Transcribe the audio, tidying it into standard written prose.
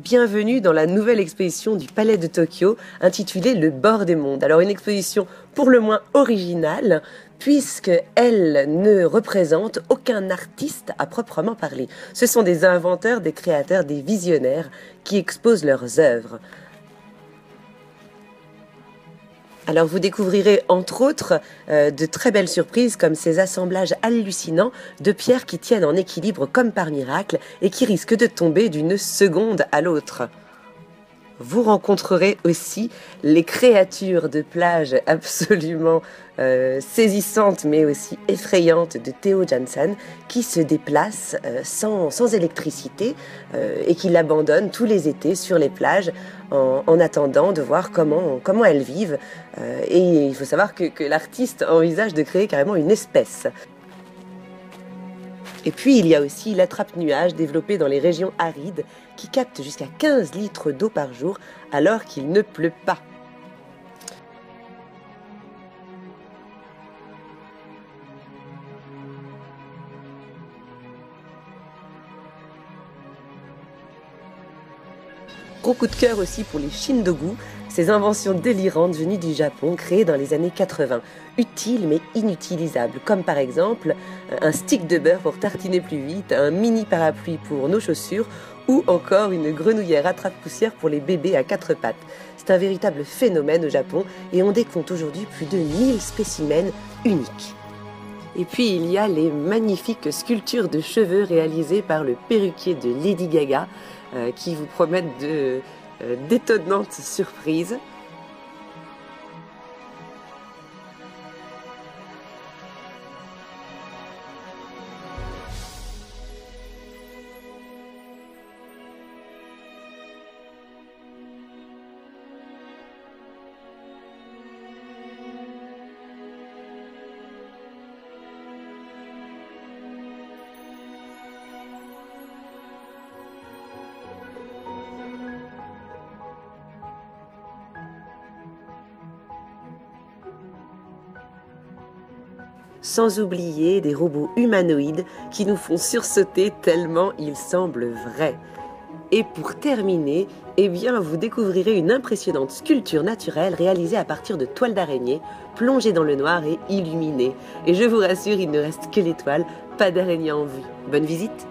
Bienvenue dans la nouvelle exposition du Palais de Tokyo intitulée Le bord des mondes. Alors une exposition pour le moins originale puisqu'elle ne représente aucun artiste à proprement parler. Ce sont des inventeurs, des créateurs, des visionnaires qui exposent leurs œuvres. Alors vous découvrirez entre autres de très belles surprises comme ces assemblages hallucinants de pierres qui tiennent en équilibre comme par miracle et qui risquent de tomber d'une seconde à l'autre. Vous rencontrerez aussi les créatures de plage absolument saisissantes mais aussi effrayantes de Theo Jansen qui se déplacent sans électricité et qui l'abandonnent tous les étés sur les plages en attendant de voir comment elles vivent. Et il faut savoir que l'artiste envisage de créer carrément une espèce. Et puis il y a aussi l'attrape-nuages développé dans les régions arides qui capte jusqu'à 15 litres d'eau par jour alors qu'il ne pleut pas. Gros coup de cœur aussi pour les Shindogu, ces inventions délirantes venues du Japon, créées dans les années 80, utiles mais inutilisables, comme par exemple un stick de beurre pour tartiner plus vite, un mini parapluie pour nos chaussures, ou encore une grenouillère attrape-poussière pour les bébés à 4 pattes. C'est un véritable phénomène au Japon et on décompte aujourd'hui plus de 1000 spécimens uniques. Et puis il y a les magnifiques sculptures de cheveux réalisées par le perruquier de Lady Gaga qui vous promettent d'étonnantes surprises. Sans oublier des robots humanoïdes qui nous font sursauter tellement ils semblent vrais. Et pour terminer, vous découvrirez une impressionnante sculpture naturelle réalisée à partir de toiles d'araignée, plongée dans le noir et illuminée. Et je vous rassure, il ne reste que l'étoile, pas d'araignée en vue. Bonne visite!